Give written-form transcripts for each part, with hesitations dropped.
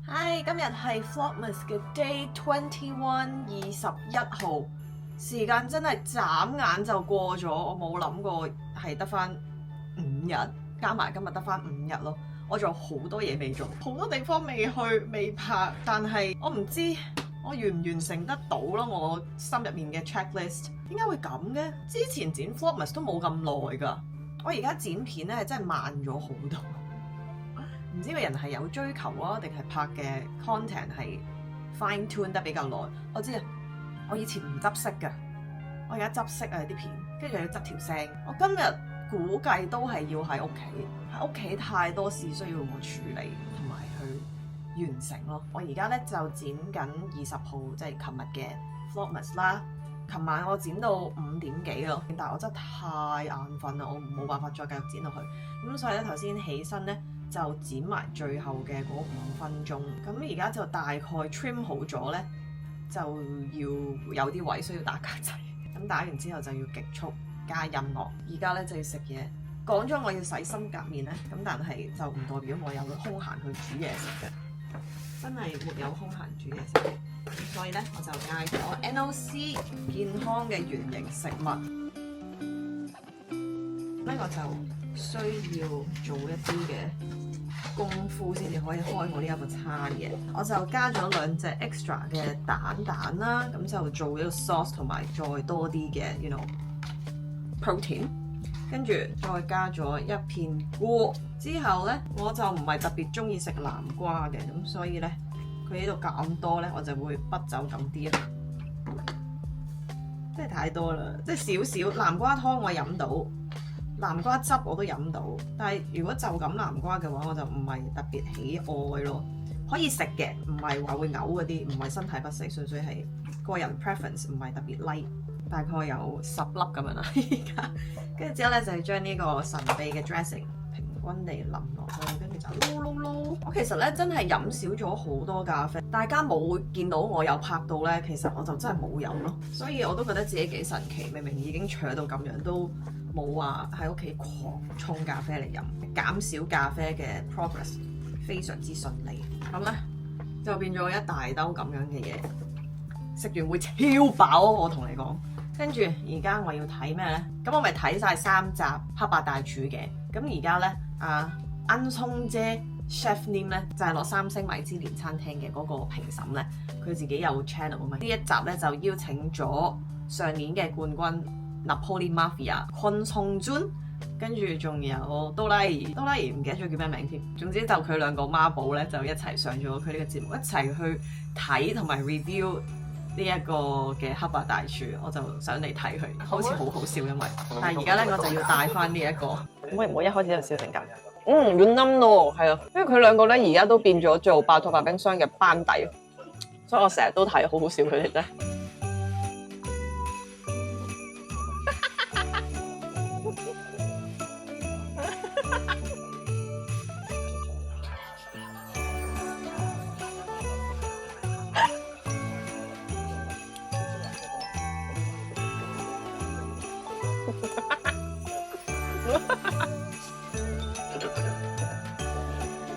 Hi， 今日係 Vlogmas 嘅 Day 21， 21號，時間真係眨眼就過咗，我冇諗過係得返5日，加埋今日得返5日咯。我仲有好多嘢未做，好多地方未去未拍，但係我唔知我完唔完成得到咯。我心入面嘅 checklist 點解會咁嘅？之前剪 Vlogmas 都冇咁耐㗎，我而家剪片咧係真係慢咗好多。唔知個人係有追求啊，定係拍嘅 content 係 fine tune 得比較耐。我知啊，我以前唔執色㗎，我而家執色啊啲片，跟住又要執條聲。我今日估計都係要喺屋企，喺屋企太多事需要我處理同埋去完成咯。我而家咧就剪緊20號，即係琴日嘅 Vlogmas 啦。琴晚我剪到5點幾咯，但係我真係太眼瞓啦，我冇辦法再繼續剪落去。咁所以咧頭先起身咧就剪埋最後嘅嗰5分鐘。咁而家就大概 trim 好咗咧，就要有啲位需要打格仔。咁打完之後就要極速加音樂。而家咧就要食嘢。講咗我要洗心革面咧，咁但係就唔代表我有空閒去煮嘢食嘅。真係沒有空閒煮嘢食，所以咧我就嗌咗 NOC 健康嘅原型食物。呢個就需要做一啲嘅功夫先至可以開好呢一個餐嘅。我就加咗2隻 extra 嘅蛋啦，咁就做一個 sauce 同埋再多啲嘅 protein。跟住再加咗一片菇，之後咧我就唔係特別中意食南瓜嘅，咁所以咧佢呢度咁多咧，我就會不走咁啲啦，真係太多啦，即係少少。南瓜湯我飲到，南瓜汁我都飲到，但係如果就咁南瓜嘅話，我就唔係特別喜愛咯。可以食嘅，唔係話會嘔嗰啲，唔係身體不適，純粹係個人 preference， 唔係特別 like。大概有10粒咁樣啦，而家跟住之後咧就係將呢個神秘嘅 dressing 平均地淋落去，跟住就撈。我其實咧真係飲少咗好多咖啡，大家冇見到我有拍到咧，其實我就真係冇飲咯，所以我都覺得自己幾神奇，明明已經扯到咁樣都冇話喺屋企狂沖咖啡嚟飲，減少咖啡嘅 progress 非常之順利。咁咧就變咗一大兜咁樣嘅嘢，食完會超飽，我同你講。跟住而家我要睇咩咧？咁我咪睇晒3集黑白大廚嘅。咁而家咧，恩聰姐 Chef Nim 咧就係攞3星米芝蓮餐廳嘅嗰個評審咧，佢自己有 channel 啊嘛。呢一集咧就邀請咗上年嘅冠軍 Napoli Mafia 昆聰尊，跟住仲有多拉兒唔記得咗叫咩名添。總之就佢2個孖寶咧就一齊上咗佢呢個節目，一齊去睇同埋 review。呢一個嘅黑白大廚，我就想嚟睇佢，好似好好笑，因為但係而家咧我就要帶翻呢一個，可唔可以一開始就笑成咁？軟冧咯，係啊，因為佢2個咧而家都變咗做爆托白冰箱嘅班底，所以我成日都睇，好好笑佢哋啫。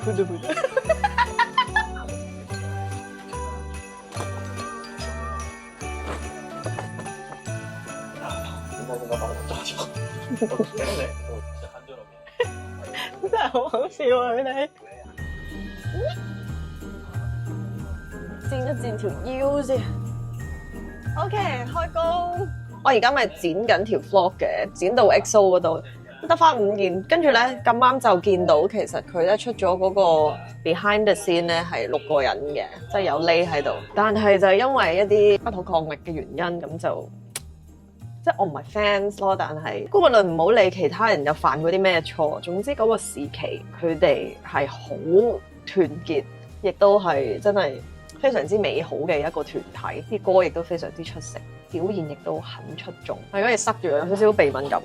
真係好好笑啊！佢哋剪一剪條腰先。OK， 開工。我而家咪剪緊條 vlog 嘅，剪到 XO 嗰度。得翻5件，跟住咧咁啱就見到其實佢咧出咗嗰個 behind the scene 咧係6個人嘅，即係有匿喺度。但係就係因為一啲不可抗力嘅原因，咁就即係我唔係 fans 咯。但係姑勿論唔好理其他人又犯過啲咩錯，總之嗰個時期佢哋係好團結，亦都係真係非常之美好嘅一個團體。啲歌亦都非常之出色，表現亦都很出眾。係嗰嘢塞住有少少鼻敏感。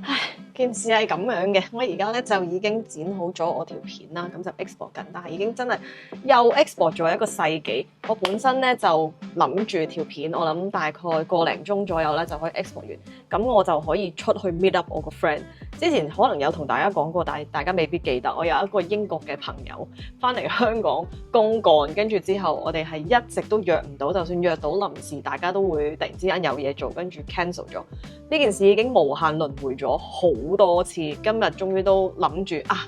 唉〜件事係咁樣嘅，我而家咧就已經剪好咗我條片啦，咁就 export 緊，但係已經真係又 export 咗一個世紀。我本身咧就諗住條片，我諗大概個零鐘左右咧就可以 export 完，咁我就可以出去 meet up 我個 friend。之前可能有同大家講過，但係大家未必記得，我有一個英國嘅朋友翻嚟香港公幹，跟住之後我哋係一直都約唔到，就算約到臨時，大家都會突然之間有嘢做，跟住 cancel 咗。呢件事已經無限輪迴咗好多次，今日終於都諗住啊，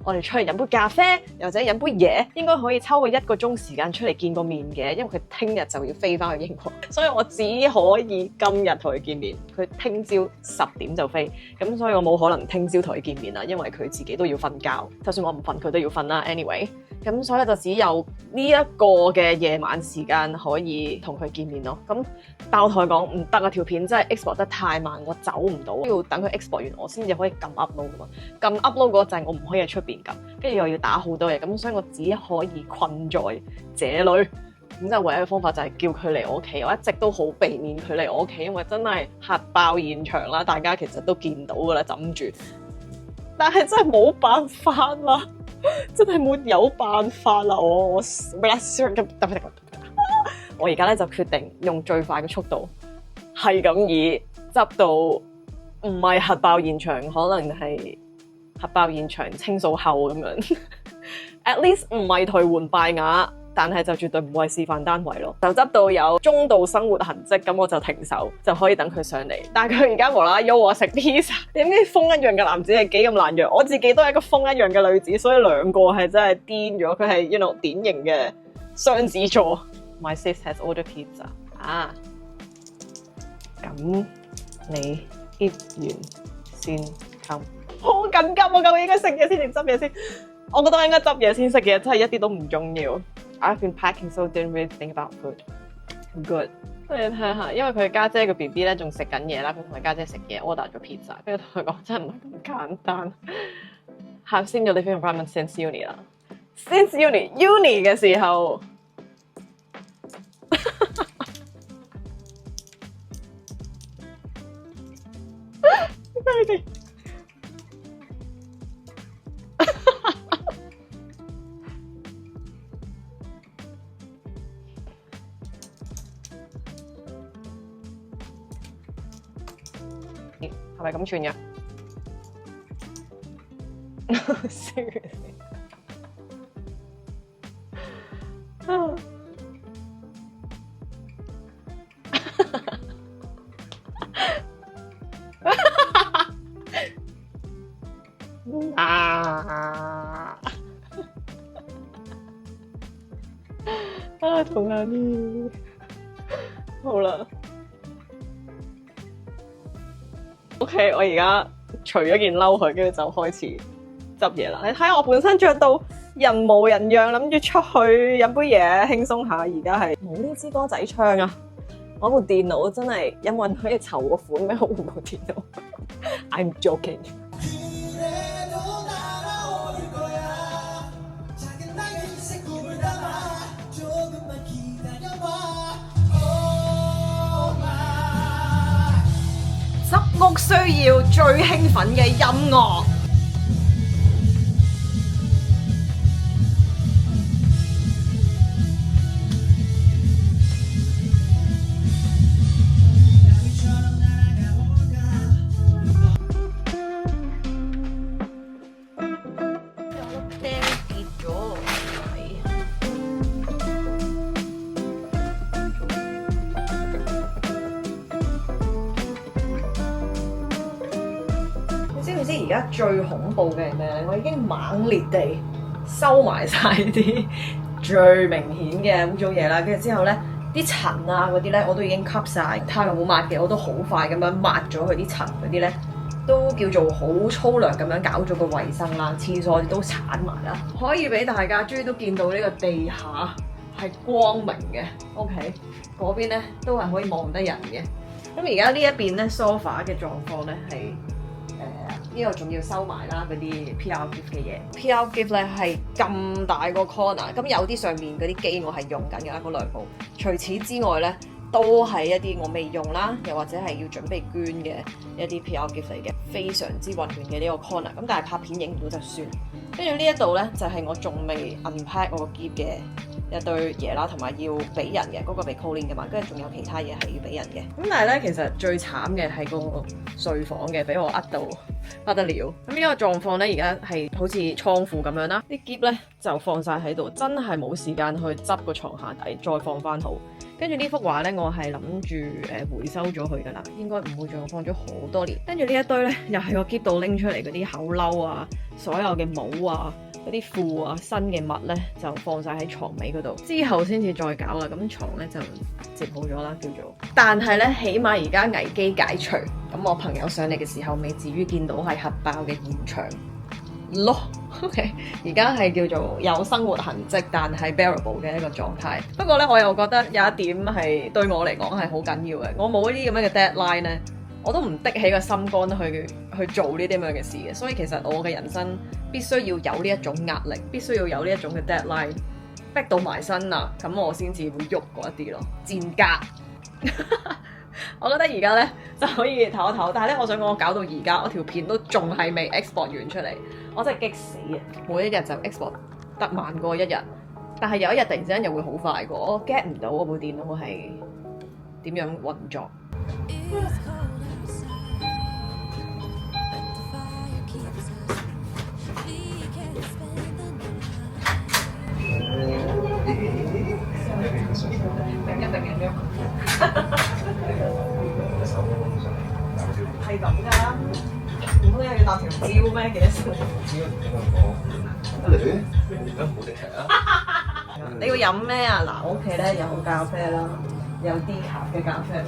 我哋出去飲杯咖啡，又或者飲杯嘢，應該可以抽個1個鐘時間出嚟見個面嘅，因為佢聽日就要飛翻去英國，所以我只可以今日同佢見面。佢聽朝10點就飛，咁所以我冇可能聽朝同佢見面啦，因為佢自己都要瞓覺，就算我唔瞓，佢都要瞓啦。anyway， 咁所以就只有呢一個嘅夜晚時間可以同佢見面咯。咁爆台講唔得啊，條片真係 export 得太慢，我走唔到，要等佢 export 完我先至可以撳 upload 噶嘛。撳 upload 嗰陣我唔可以喺出邊撳，跟住又要打好多嘢，咁所以我只可以困在這裡。咁就唯一嘅方法就係叫佢嚟我屋企，我一直都好避免佢嚟我屋企，因為真係核爆現場啦，大家其實都見到噶啦，枕住。但係真係冇辦法啦，真係沒有辦法啦，我而家咧就決定用最快嘅速度，係咁以執到唔係核爆現場，可能係核爆現場清掃後咁樣，at least 唔係頹垣敗瓦，但係就絕對唔會係示範單位咯。就執到有中度生活痕跡，咁我就停手，就可以等佢上嚟。但係佢而家無啦啦邀我食 pizza， 點知風一樣嘅男子係幾咁難約？我自己都係一個風一樣嘅女子，所以兩個係真係癲咗。佢係典型嘅雙子座。My sis has ordered pizza 啊，咁你 eat 完先 come。好緊急啊！究竟應該食嘢先定執嘢先？我覺得我應該執嘢先，食嘢真係一啲都唔重要。I've been packing so didn't really think about food. Good。你睇下，因為佢家姐個 BB 咧仲食緊嘢啦，佢同佢家姐食嘢 order 咗 pizza， 跟住同佢講真係唔係咁簡單。Have seen your living environment since uni 啦，since uni 嘅時候。係咪咁串嘅？Seriously， 痛啊呢！好啦。OK， 我而家除咗件褸佢，跟住就開始執嘢啦。你睇下我本身着到人模人樣，諗住出去飲杯嘢輕鬆下，而家係冇呢支歌仔唱啊！我部電腦真係因為可以籌個款咩？好換部電腦。I'm joking。執屋需要最興奮嘅音樂。而家最恐怖嘅係咩咧？我已經猛烈地收埋晒啲最明顯嘅污糟嘢啦，跟住之後咧啲塵啊嗰啲咧我都已經吸晒，太陽好抹嘅我都好快咁樣抹咗佢啲塵嗰啲咧，都叫做好粗略咁樣搞咗個衞生啦，廁所都鏟埋啦，可以俾大家終於都見到呢個地下係光明嘅。OK， 嗰邊咧都係可以望得人嘅。咁而家呢一邊咧 sofa 嘅狀況咧係呢個仲要收埋啦，嗰啲 PR gift 嘅嘢。PR gift 咧係咁大個 corner，咁有啲上面嗰啲機我係用緊嘅嗰兩部。除此之外咧，都係一啲我未用啦，又或者係要準備捐嘅一啲 PR gift 嚟嘅，非常之混亂嘅呢個 corner。咁但係拍片影唔到就算。跟住呢一度咧就係我仲未 unpack 我個篋嘅一堆嘢啦，同埋要俾人嘅嗰個被 call in 嘅嘛，跟住仲有其他嘢係要俾人嘅。咁但係咧其實最慘嘅係個睡房嘅，俾我呃到不得了。咁呢個狀況咧而家係好似倉庫咁樣啦，啲篋咧就放晒喺度，真係冇時間去執個床下底再放翻好。跟住呢幅畫咧，我係諗住回收咗佢噶啦，應該唔會再放咗好多年。跟住呢一堆咧，又係個篋度拎出嚟嗰啲口褸啊，所有嘅帽啊，嗰啲褲啊，新嘅襪咧就放晒喺床尾嗰度，之後先至再搞啦。咁床咧就接好咗啦，叫做。但係咧，起碼而家危機解除，咁我朋友上嚟嘅時候，未至於見到係核爆嘅現場咯。OK， 而家係叫做有生活痕跡，但係 bearable 嘅一個狀態。不過咧，我又覺得有一點係對我嚟講係好緊要嘅。我冇呢啲咁樣嘅 deadline 咧，我都唔的起個心肝去做呢啲咁樣嘅事嘅。所以其實我嘅人生必須要有呢一種壓力，必須要有呢一種嘅 deadline，逼到埋身啦，咁我先至會喐嗰一啲咯。賤格，我覺得而家咧就可以唞一唞。但係咧，我想講我搞到而家，我條片都仲係未 export 完出嚟。我真係激死啊！每一日就 export 得慢過一日，但係有一日突然之間又會好快過，我 get 唔到我部電腦係點樣運作。係咁㗎。唔通又要搭條蕉咩？幾多錢？你要飲咩啊？嗱，我屋企咧有咖啡啦，有decaf嘅咖啡，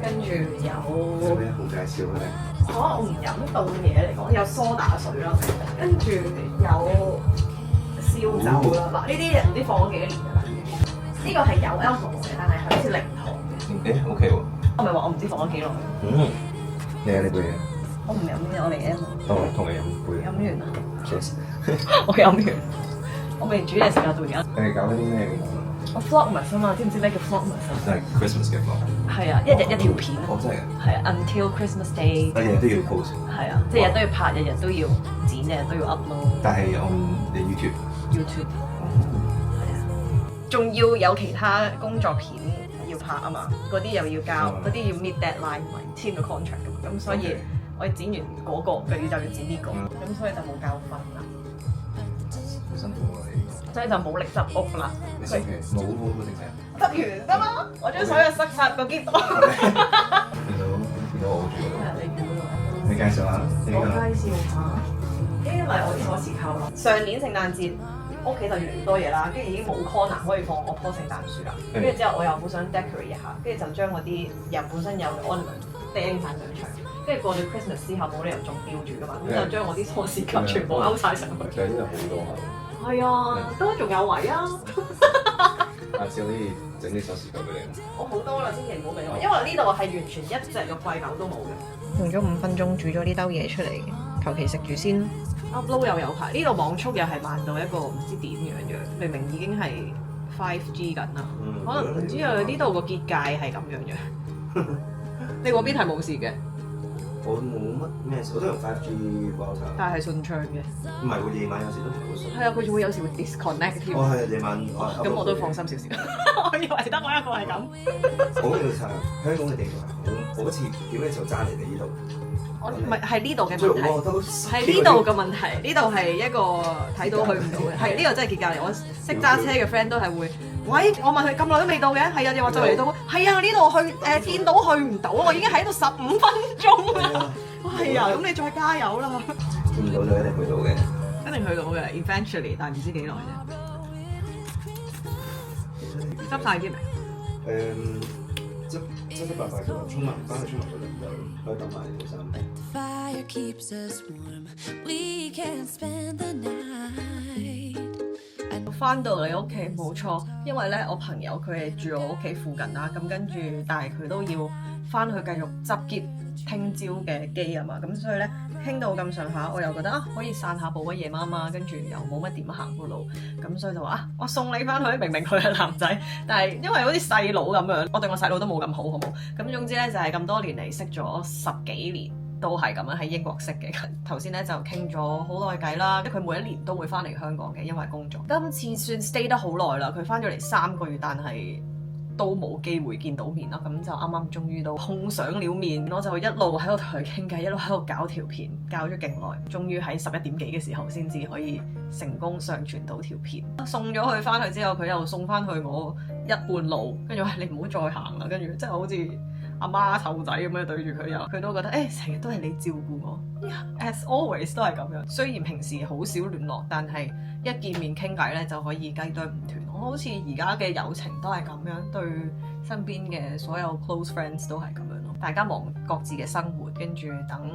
跟住有咩好介紹咧？我唔飲凍嘢嚟講，有梳打水啦，跟住有燒酒啦。嗱，呢啲唔知放咗幾多年㗎啦。呢個係有 alcohol 嘅，但係好似零糖嘅。誒 OK 喎。我咪話我唔知放咗幾耐。你有呢杯嘢？我唔飲嘅，我嚟嘅。同你飲杯。飲完啦。Cheers。我飲完。我未煮嘢食啊，到而家。你係搞緊啲咩嘅？我 vlogmas 啊嘛，知唔知咩叫 vlogmas 啊？即係 Christmas 嘅 vlog。係啊，一日一條片啊。哦，真係㗎。係啊 ，until Christmas Day。日日都要 post。係啊，即係日日都要拍，日日都要剪，日日都要 upload。但係on 你 YouTube。YouTube。係啊。仲要有其他工作片要拍啊嘛，嗰啲又要交，嗰啲要 meet deadline 同埋簽個 contract 咁，所以我哋剪完嗰個，就要剪呢個，咁所以就冇覺瞓啦。好辛苦喎你。所以就冇力執屋啦。你食嘅冇正常。執完得啦，我將所有塞晒個篋度。見到我住嗰度。你介紹下。我介紹下，因為我啲鎖匙扣啦。上年聖誕節屋企就越嚟越多嘢啦，跟住已經冇 corner 可以放我棵聖誕樹啦。跟住之後我又好想 decorate 一下，跟住就將嗰啲人本身有嘅 ornament 釘晒上牆。跟住過到 Christmas 之後冇理由仲吊住噶嘛，咁就將我啲鎖匙扣全部勾晒上去。其實呢度好多下。係啊，都仲有位啊！下次可以整啲鎖匙扣俾你。我好多啦，千祈唔好俾我，因為呢度係完全一隻肉桂狗都冇嘅。用咗5分鐘煮咗呢兜嘢出嚟，求其食住先。upload 又有排，呢度網速又係慢到一個唔知點樣，明明已經係 5G 緊啦，可能唔知啊呢度個結界係咁樣嘅。你嗰邊係冇事嘅？我冇乜咩事，我都用 5G router，但係順暢嘅。唔係會夜晚有時都唔好順。係啊，佢仲會有時會 disconnect 添。我係夜晚，咁我都放心少少。我以為得我一個係咁。我呢度就係香港嘅地圖係好，好似點咧就揸嚟你呢度。我唔係係呢度嘅問題，係呢度嘅問題，呢度係一個睇到去唔到嘅，係呢度真係結界嚟。我識揸車嘅 friend 都係會，喂，我問佢咁耐都未到嘅，係啊，又話就嚟到，係啊，呢度去見到去唔到，我已經喺度15分鐘啦，係啊，咁你再加油啦，見唔到就一定去到嘅，一定去到嘅 ，eventually， 但係唔知幾耐啫，執晒啲未？執得快就沖埋翻去沖埋嗰陣就可以等埋你套衫。Fire keeps us warm. We can spend the night. 翻到你屋企冇錯，因為咧我朋友佢係住我屋企附近啦，咁跟住但係佢都要翻去繼續執結聽朝嘅機啊嘛，咁所以咧傾到咁上下，我又覺得可以散下步嘅夜媽媽，跟住又冇乜點行個路，咁所以就話我送你翻去。明明佢係男仔，但係因為好似細佬咁樣，我對我細佬都冇咁好，好冇？咁總之咧就係咁多年嚟識咗10幾年，都係咁樣喺英國識嘅。頭先咧就傾咗好耐偈啦，佢每一年都會翻嚟香港嘅，因為工作。今次算 stay 得好耐啦，佢翻咗嚟3個月，但係都冇機會見到面啦，咁就啱啱終於都碰上了面，我就一路喺度同佢傾偈，一路喺度搞條片，搞咗勁耐，終於喺11點幾嘅時候先至可以成功上傳到條片。送咗佢翻去之後，佢又送翻去我一半路，跟住話你唔好再行啦，跟住即係好似阿媽湊仔咁樣對住佢，又佢都覺得成日都係你照顧我 ，as always 都係咁樣。雖然平時好少聯絡，但係一見面傾偈咧就可以雞啄唔斷。我好似而家嘅友情都係咁樣，對身邊嘅所有 close friends 都係咁樣咯。大家忙各自嘅生活，跟住等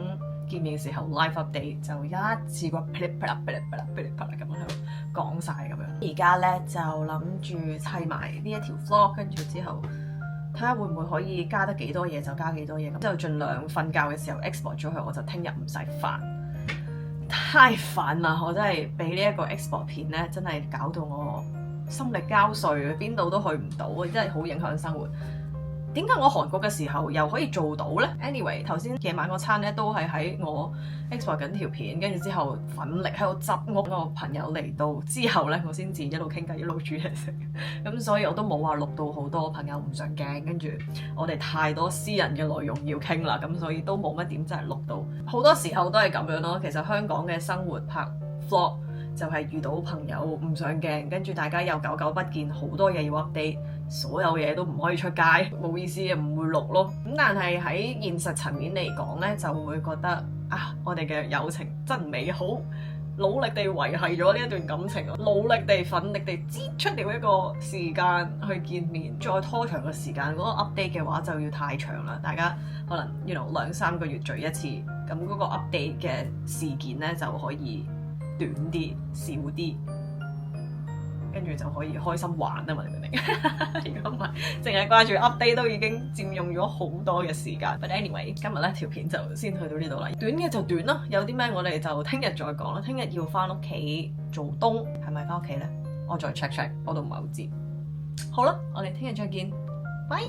見面嘅時候 live update 就一次過噼里啪啦噼里啪啦噼里啪啦咁樣喺度講晒咁樣。而家咧就諗住砌埋呢一條 vlog，跟住之後睇下會唔會可以加得幾多嘢就加幾多嘢，咁就盡量瞓覺嘅時候 export 咗佢，我就聽日唔使煩。太煩啦！我真係俾呢一個 export 片咧，真係搞到我心力交瘁，邊度都去唔到，真係好影響生活。點解我韓國嘅時候又可以做到呢？ Anyway， 頭先夜晚嗰餐咧都係喺我 export 緊條片，跟住之後奮力喺度執屋。我朋友嚟到之後咧，我先至一路傾偈一路煮嘢食。咁所以我都冇話錄到好多朋友唔上鏡，跟住我哋太多私人嘅內容要傾啦，咁所以都冇乜點真係錄到。好多時候都係咁樣咯。其實香港嘅生活拍 vlog 就係遇到朋友唔上鏡，跟住大家又久久不見，好多嘢要 update， 所有嘢都唔可以出街，冇意思，唔會錄咯。咁但係喺現實層面嚟講呢，就會覺得啊，我哋嘅友情真美好，努力地維繫咗呢一段感情，努力地奮力地擠出了一個時間去見面。再拖長嘅時間，嗰個 update 嘅話就要太長啦。大家可能2-3個月聚一次，咁嗰個 update 嘅事件呢，就可以短啲、少啲，跟住就可以開心玩啊嘛！你明唔明？如果唔係，淨係掛住 update 都已經佔用咗好多嘅時間。But anyway， 今日咧條片就先去到呢度啦。短嘅就短啦，有啲咩我哋就聽日再講啦。聽日要翻屋企做冬，係咪翻屋企咧？我再 check，我都唔係好知。好啦，我哋聽日再見，拜。